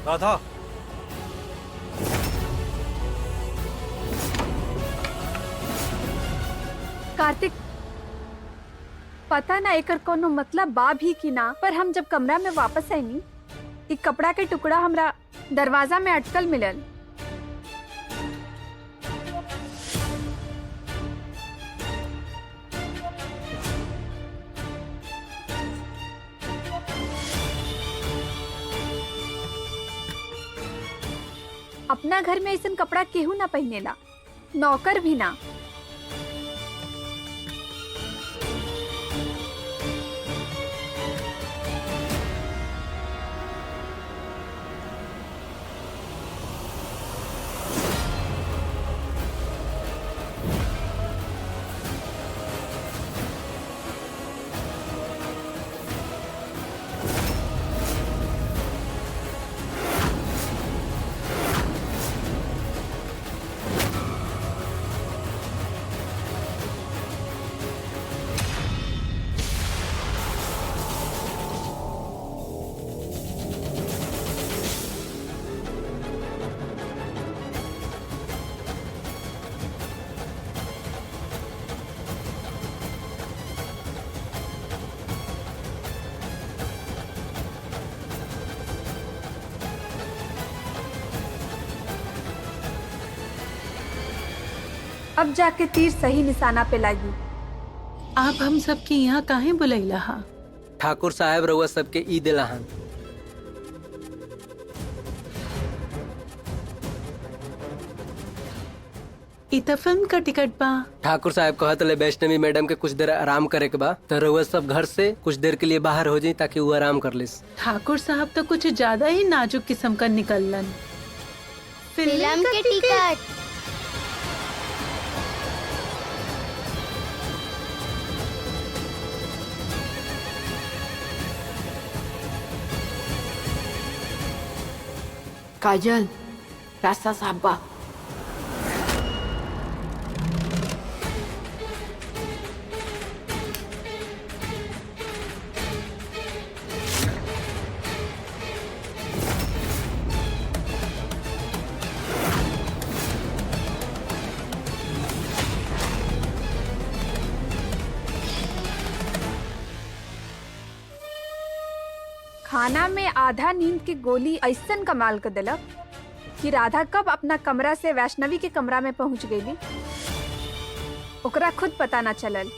राधा, कार्तिक, पता ना एकर कोनो मतलब बा भी कि ना, पर हम जब कमरा में वापस आईनी, एक कपड़ा के टुकड़ा हमरा दरवाजा में अटकल मिलल। अपना घर में ऐसन कपड़ा केहू ना पहनेला, नौकर भी ना। अब जाके तीर सही निशाना पे लगी। आप हम सबके यहाँ काहे बुलैला हा? ठाकुर साहब रउआ सबके ई दिला हन। ई त फिल्म का टिकट बा। ठाकुर साहब कहत ले वैष्णवी मैडम के कुछ देर आराम करे के बा, तो रउआ सब घर से कुछ देर के लिए बाहर हो जाई ताकि वो आराम कर लिस। ठाकुर साहब तो कुछ ज्यादा ही नाजुक किस्म का निकलन। फिल्म के टिकट। काजल, रास्ता साफ बा। खाना में आधा नींद की गोली ऐसन कमाल कर दिलक कि राधा कब अपना कमरा से वैष्णवी के कमरा में पहुंच गई, ओकरा खुद पता ना चलल।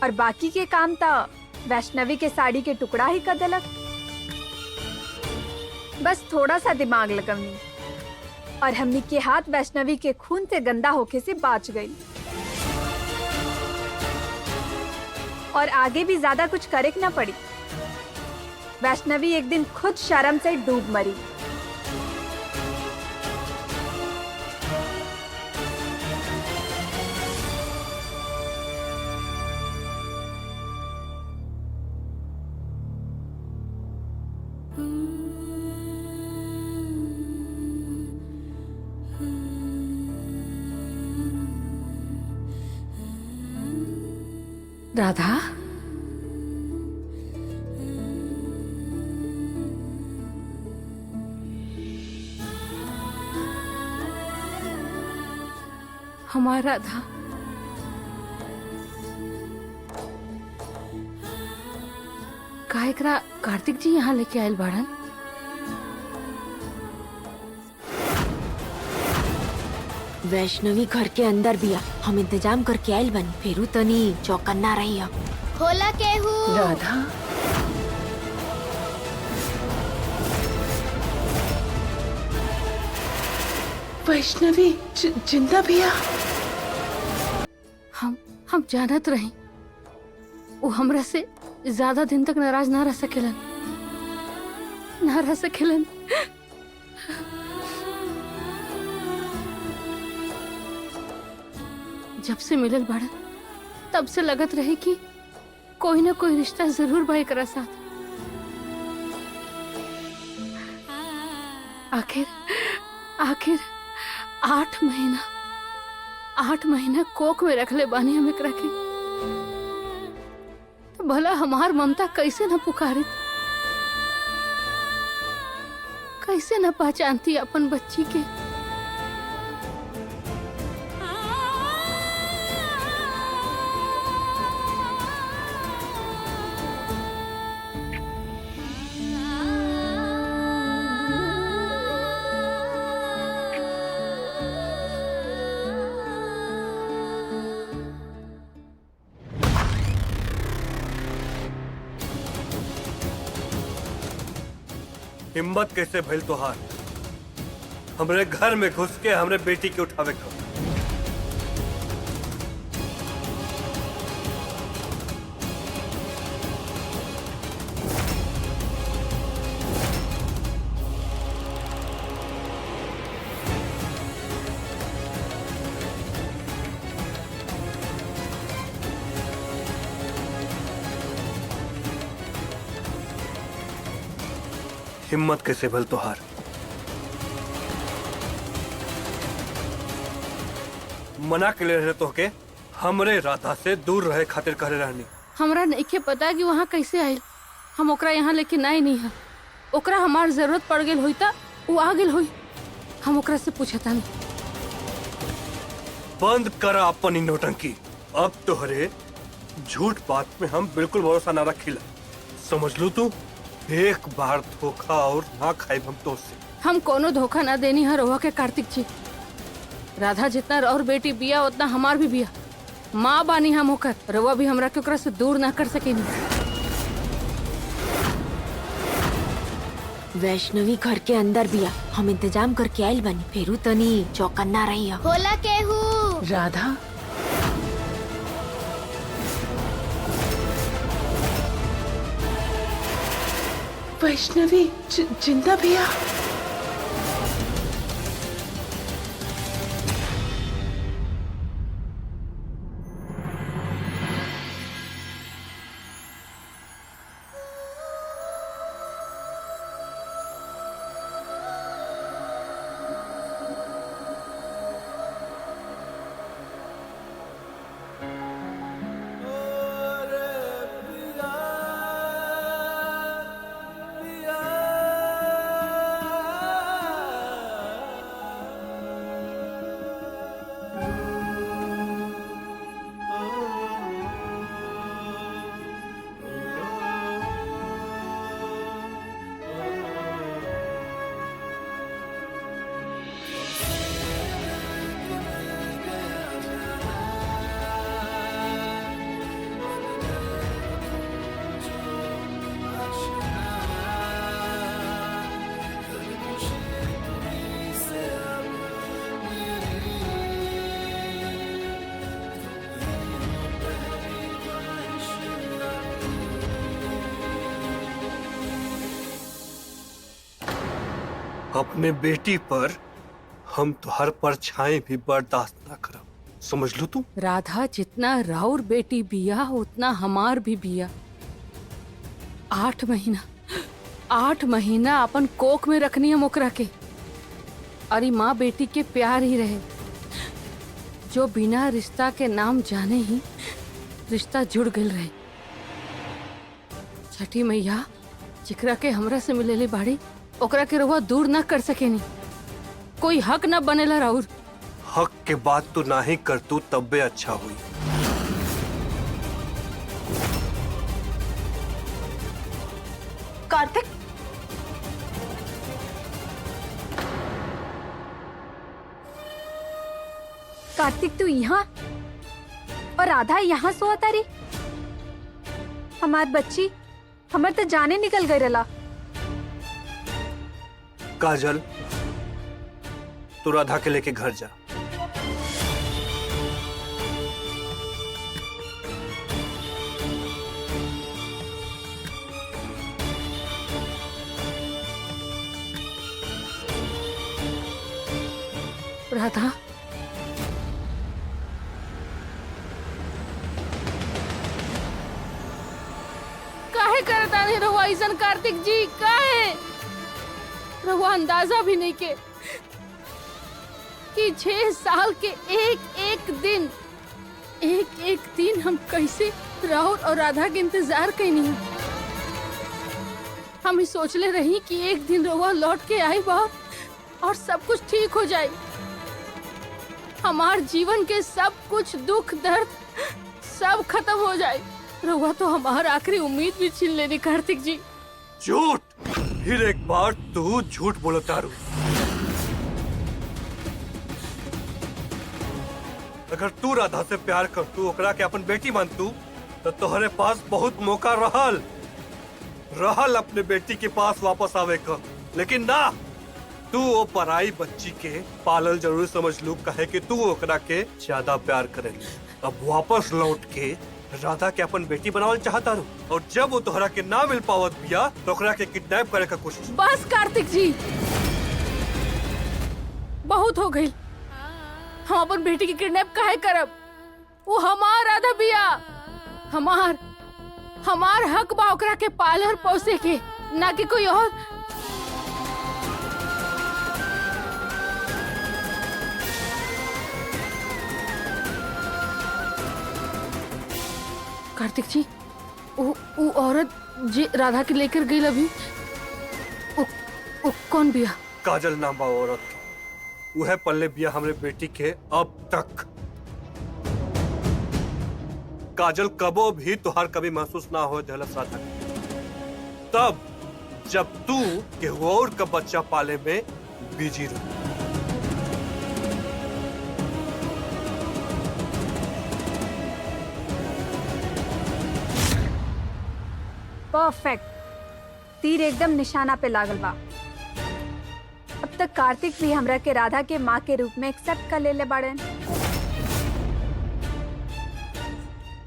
और बाकी के काम तो वैष्णवी के साड़ी के टुकड़ा ही कर दिलक। बस थोड़ा सा दिमाग लगवनी और हमनी के हाथ वैष्णवी के खून से गंदा होके से बच गई। और आगे भी ज्यादा कुछ करे ना पड़ी। वैष्णवी एक दिन खुद शर्म से डूब मरी। राधा, हमारा राधा, का एकरा कार्तिक जी यहाँ लेके आयल बाड़न? वैष्णवी घर के अंदर बिया, हम इंतजाम करके आयल बनी। फेरू तनी चौकन्ना रही। होला केहू। राधा, वैष्णवी जिंदा बिया। हम जानत रही वो हमरा से ज्यादा दिन तक नाराज ना रह सकेलन, ना रह सकेलन। जब से मिलल बाड़न तब से लगत रहे कि कोई ना कोई रिश्ता जरूर बा एकरा साथ। आखिर आखिर 8 महीना कोख में रख ले बानी हम एकरा के, तो भला हमार ममता कैसे न पुकारी। कैसे न पहचानती अपन बच्ची के। हिम्मत कैसे भइल तोहार हमरे घर में घुस के हमरे बेटी के उठावे का? हिम्मत कैसे भल तोहार? मना के ले रहे तोहके हमरे राधा से दूर रहे खातिर करे रहनी। हमरा नहीं पता कि वहाँ कैसे आयल। हम ओकरा यहाँ लेके नहीं है। ओकरा हमार जरूरत पड़ गई हुई था, वो आ गई हुई। हम ओकरा से पूछता नहीं। बंद करा अपन नौटंकी। अब तोहरे झूठ बात में हम बिल्कुल भरोसा ना रखिला, समझ लू तू। एक बार धोखा और ना खाइब हम तो से। हम कोनो धोखा ना देनी है रोहा के कार्तिक जी। राधा जितना और बेटी बिया उतना हमार भी बिया। माँ बानी हम होकर रवा भी हमरा के ओकरा से दूर ना कर सकेनी। वैष्णवी घर के अंदर बिया, हम इंतजाम करके आयल बनी। फेरू तनी चौकन्ना रही। होला केहू। राधा वैष्णवी जिंदा भैया। अपने बेटी पर हम तो हर परछाई भी बर्दाश्त ना करब, समझ लो तू। राधा जितना राउर बेटी बिया उतना हमार भी बिया। 8 महीना अपन कोख में रखनी है मोकरा के। अरे माँ बेटी के प्यार ही रहे, जो बिना रिश्ता के नाम जाने ही रिश्ता जुड़ गल रहे। छठी मैया जिकरा के हमरा से मिलेली बाड़ी, ओकरा के रहुआ दूर ना कर सकेनी। कोई हक ना बनेला राउर। हक के बात तू ना ही कर तू तब्बे अच्छा हुई। कार्तिक कार्तिक तू यहाँ और राधा यहाँ सोआ तारी। हमार बच्ची हमार तो जाने निकल गई रला। काजल तू राधा के लेके घर जा। राधा काहे करता नहीं रहुआ ऐसन कार्तिक जी? काहे रहुआ अंदाजा भी नहीं के कि 6 साल के एक एक दिन हम कैसे राहुल और राधा के इंतजार कैनी है। हम ही सोचले रही कि एक दिन रउआ लौट के आई और सब कुछ ठीक हो जाए। हमार जीवन के सब कुछ दुख दर्द सब खत्म हो जाए। रउआ तो हमार आखिरी उम्मीद भी छीन लेनी कार्तिक जी। झूठ, फिर एक बार तू झूठ बोलो तारू। अगर तू राधा से प्यार कर तू ओकरा के अपन बेटी मान तू तो तोहरे पास बहुत मौका रहल अपने बेटी के पास वापस आवे का, लेकिन ना, तू वो पराई बच्ची के पालल जरूर समझ लू, कहे कि तू ओकरा के ज्यादा प्यार करे। अब वापस लौट के राधा के अपन बेटी बनावल चाहता रू, और जब वो तोहरा के ना मिल पावत बिया तो ओकरा के किडनैप करे का कोशिश। बस कार्तिक जी, बहुत हो गई। हम अपन बेटी की किडनैप काहे करब? वो हमार राधा बिया, हमार हक बा ओकरा के पालर पोसे के, ना कि कोई और। कार्तिक जी, वो औरत जी राधा के लेकर गई अभी, वो कौन बिया? काजल नाम बा औरत के, वो है पल्ले बिया हमरे बेटी के अब तक। काजल कबो भी तुहार कभी महसूस ना हो दहलत राधा, तब जब तू केहू और का बच्चा पाले में बिजी रह। परफेक्ट, तीर एकदम निशाना पे लागल बा। अब तक कार्तिक भी हमरा के राधा के माँ के रूप में एक्सेप्ट कर लेले बाड़न।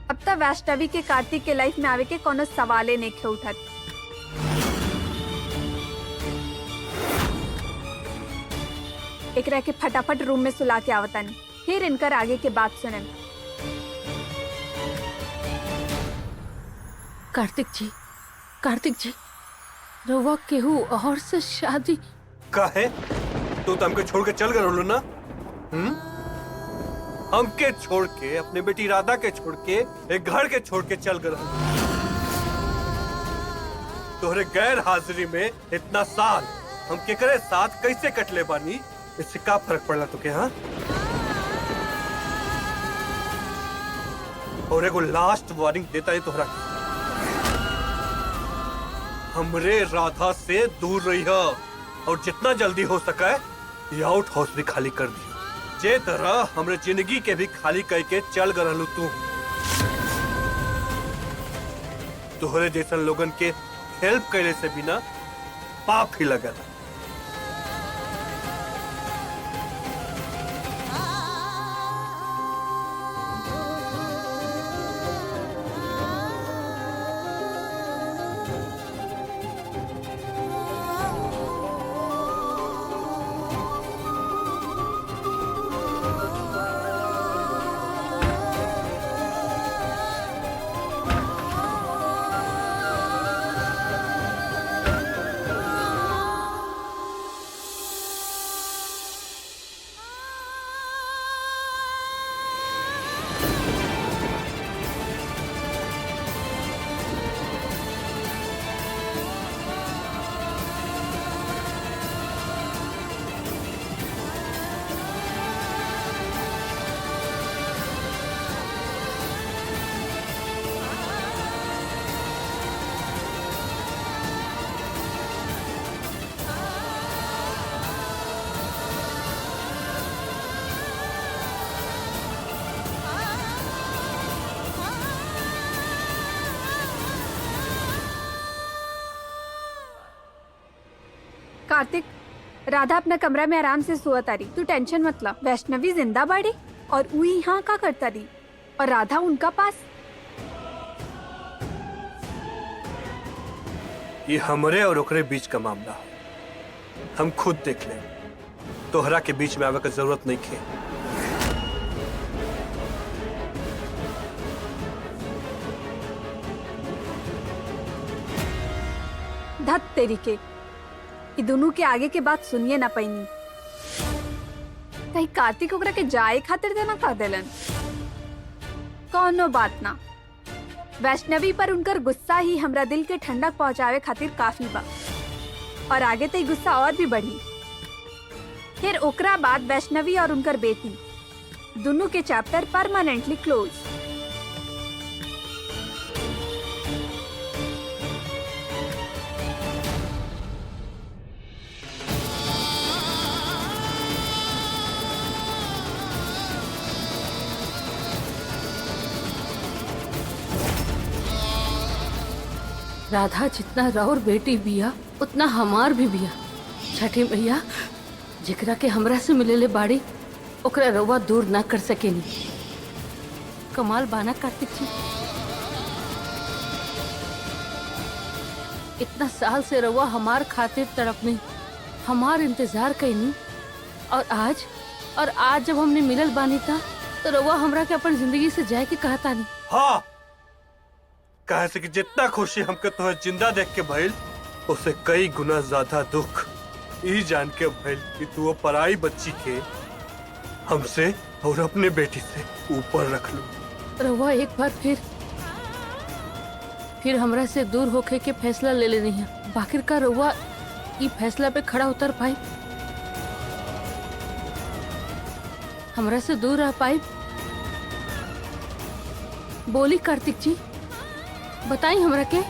अब तक वैष्णवी के कार्तिक के लाइफ में आवे के कोनो सवाले नहीं खे उठत। एकरा के फटाफट रूम में सुला के आवतन, फिर इनकर आगे के बात सुनन। कार्तिक जी, रउआ केहू और से शादी काहे? तू तो हमके छोड़ के चल गए ना? हमके छोड़ के, अपने बेटी राधा के छोड़ के, एक घर के छोड़ के चल गए। तोहरे गैर हाजिरी में इतना साल हम केकरे साथ कैसे कटले बानी, इससे का फर्क पड़ला तुके? हाँ, और एगो लास्ट वार्निंग देता है तोहरा, हमरे राधा से दूर रही और जितना जल्दी हो सके ये आउट हाउस भी खाली कर दी। जे तरह हमरे जिंदगी के भी खाली करके चल गलू तू, तोहरे जैसन लोगन के हेल्प करने से बिना पाप ही लगल। कार्तिक, राधा अपना कमरा में आराम से सोआ तारी, तू टेंशन मत ला। वैष्णवी जिंदा बाड़ी और वो यहाँ का करता रही और राधा उनका पास। ये हमरे और ओकरे बीच का मामला है, हम खुद देख लें। तोहरा के बीच में आवे की जरूरत नहीं है। धत तेरी के, ये दोनों के आगे के बात सुनिए ना पैनी। कहीं कार्तिक ओकरा के जाए खातिर देना का देलन? कौनो बात ना, वैष्णवी पर उनकर गुस्सा ही हमरा दिल के ठंडक पहुंचावे खातिर काफी बा और आगे तो गुस्सा और भी बढ़ी। फिर ओकरा बाद वैष्णवी और उनकर बेटी दोनों के चैप्टर परमानेंटली क्लोज। राधा जितना राउर बेटी बिया उतना हमार भी बिया। छठी मैया जेकरा के हमरा से मिलेले बाड़ी ओकरा रउआ दूर ना कर सकेनी। कमाल बाना कार्तिक जी, इतना साल से रउआ हमार खातिर तड़पनी, हमार इंतजार कईनी और आज जब हमने मिलल बानी था तो रउआ हमरा के अपन जिंदगी से जाए के कहता नहीं। हाँ, कहे से कि जितना खुशी हमके तुम्हें जिंदा देख के भइल उससे कई गुना ज्यादा दुख ई जान के भइल कि तू वो पराई बच्ची के हमसे और अपने बेटी से ऊपर रख लू। रउआ एक बार फिर हमरा से दूर होके के फैसला ले लेनी है। बाकिर का रउआ ई फैसला पे खड़ा उतर पाई, हमरा से दूर रह पाई? बोली कार्तिक जी, बताई हमरा के।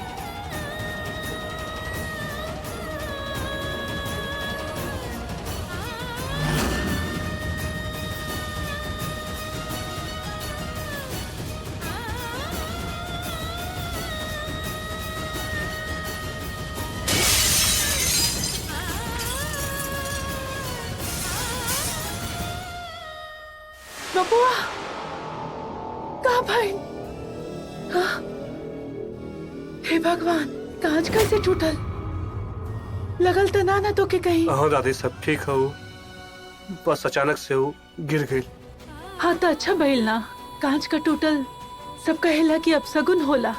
बबुआ कहाँ भाई? हाँ? हे भगवान, कांच कैसे टूटल? लगल तो ना तो के कहीं? हाँ दादी, सब ठीक हो, बस अचानक से वो गिर गई। हाँ तो अच्छा भइल ना, कांच का टूटल। सब कहेला कि अब सगुन होला,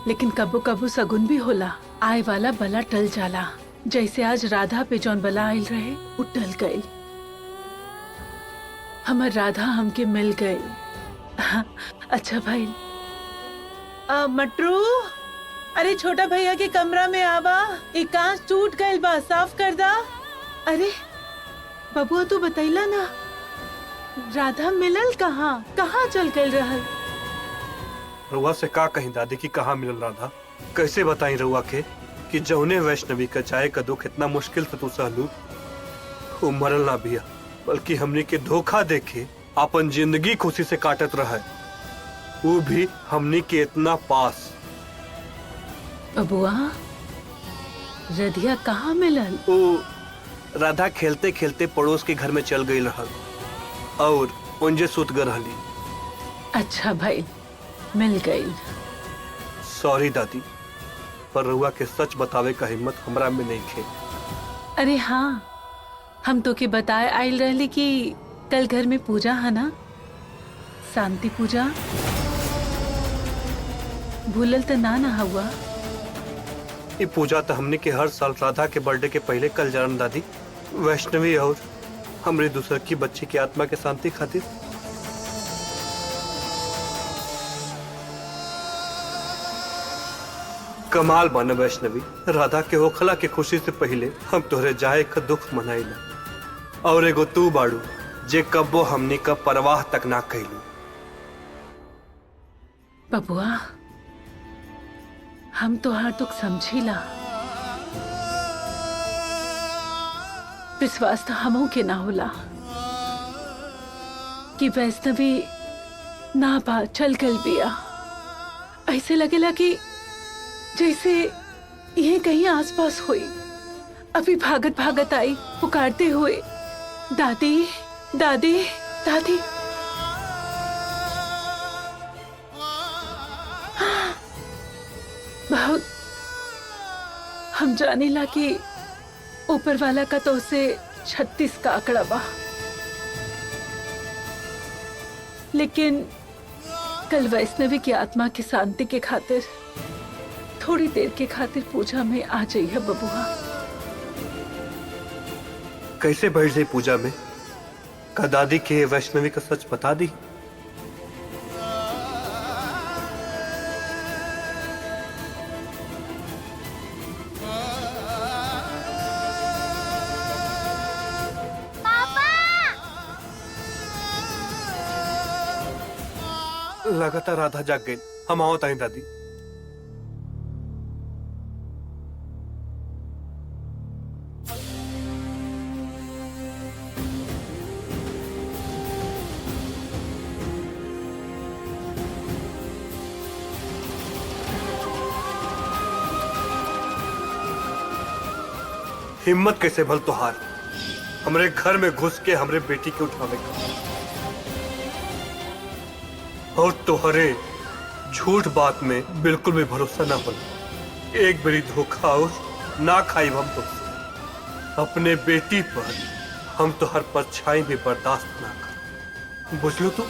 लेकिन कबो कबो सगुन भी होला। आए वाला बला टल जाला। जैसे आज राधा पे जौन बला आयल रहे वो टल गई। हमर राधा हमके मिल गई। हाँ, अच्छा भइल। मटरू, अरे छोटा भैया के कमरा में आवा, एक कांच टूट गइल बा, साफ कर दा। अरे बबुआ तू बतैला ना, राधा मिलल कहाँ चल गइल रहल? रउआ से का कहीं दादी की कहाँ मिलल राधा? कैसे बताई रउआ के कि जौने वैष्णवी का जाए का दुख इतना मुश्किल से तू सहलू, वो मरल ना बिया बल्कि हमने के धोखा देके अपन जिंदगी खुशी से काटत रहा, वो भी हमने के इतना पास। बबुआ रधिया कहाँ मिलल? वो राधा खेलते खेलते पड़ोस के घर में चल गई रहल और उनजे सुत गई रहली। अच्छा भाई, मिल गई। सॉरी दादी, पर रउआ के सच बतावे का हिम्मत हमरा में नहीं थे। अरे हाँ, हम तो के बताए आयल रहली कि कल घर में पूजा है ना, शांति पूजा। भूलल तो ना हुआ? ये पूजा तो हमने के हर साल राधा के बर्थडे के पहले कल जान दादी, वैष्णवी और हमारी दूसर की बच्ची की आत्मा के शांति खातिर। कमाल बन वैष्णवी, राधा के होखला के खुशी से पहले हम तोहरे जाए का दुख मनाइला और एगो तू बाड़ू जे कब्बो हमनी का परवाह तक ना कैलू। बबुआ हम तो हर दुख समझीला, विश्वास तो हमों के ना होला कि वैष्णवी ना बा चल गल बिया। ऐसे लगेला कि जैसे ये कहीं आसपास हुई, अभी भागत भागत आई पुकारते हुए, दादी दादी दादी। बहुत हम जाने ला कि ऊपर वाला का तो उसे 36 का आंकड़ा बा, लेकिन कल वैष्णवी की आत्मा की शांति के खातिर थोड़ी देर के खातिर पूजा में आ जाइए बबुआ। कैसे बैठ जाए पूजा में? का दादी के वैष्णवी का सच बता दी? लगातार राधा जाग गई। हम आओ ताई दादी। हिम्मत कैसे भल तुहार हमरे घर में घुस के हमरे बेटी के उठावे का, और तुहरे झूठ बात में बिल्कुल भी भरोसा ना हो। एक बड़ी धोखा और ना खाई हम तो अपने बेटी पर हम तो हर परछाई भी बर्दाश्त ना कर। बुझलो तू?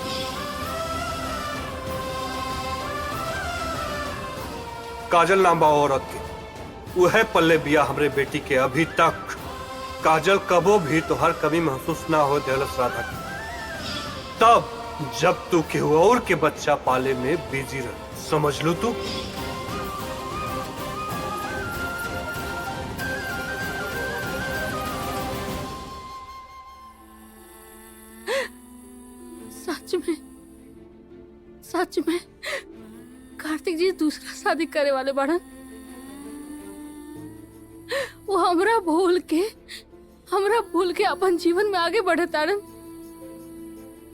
काजल नाम बा औरत के, वह पल्ले बिया हमरे बेटी के। अभी तक काजल कबो भी तो हर कमी महसूस ना हो देहलस राधा की। तब जब तू केहू और के बच्चा पाले में बिजी रह, समझ लो तू? सच में कार्तिक जी दूसरा शादी करे वाले बाड़न। वो हमरा भूल के अपन जीवन में आगे बढ़े ताड़न।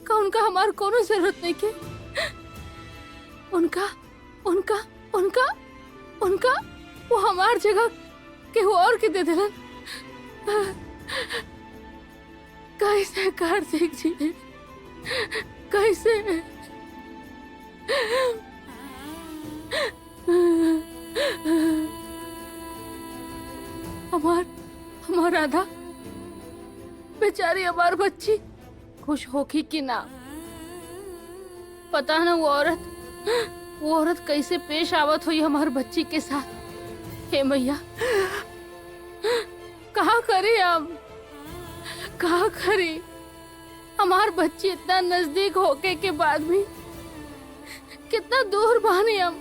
का उनका हमार कोनो जरूरत नहीं के। उनका वो हमार जगह केहू और के दे देलन। कैसे कार्तिक जी, कैसे? हमार राधा बेचारी, हमार बच्ची खुश होगी कि ना पता ना। वो औरत कैसे पेश आवत हुई हमार बच्ची के साथ। हे मैया, कहा करे हम, कहा करे? हमार बच्ची इतना नजदीक होके के बाद भी कितना दूर बानी हम,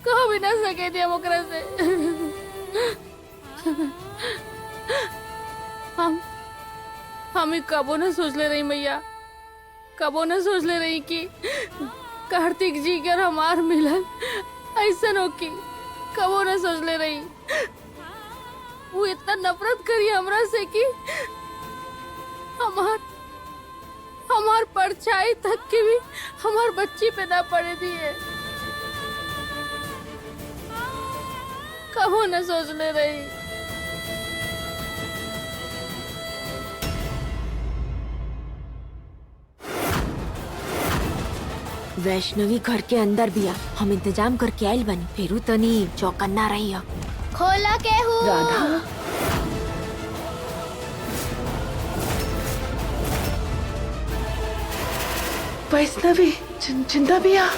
कह भी ना सके थे हम ओकरा से। हम कबो न सोच ले रही मैया, कबो न सोच ले रही कि कार्तिक जी के हमार मिलन ऐसा हो की। कबो न सोच ले रही वो इतना नफरत करी हमरा से कि हमार परछाई तक की भी हमार बच्ची पे ना पड़े दिए। कबो न सोच ले रही। वैष्णवी घर के अंदर बिया, हम इंतजाम करके आइल बनी। फेरू तनी चौकन्ना रही है। खोला केहू। राधा, वैष्णवी जिंदा बिया।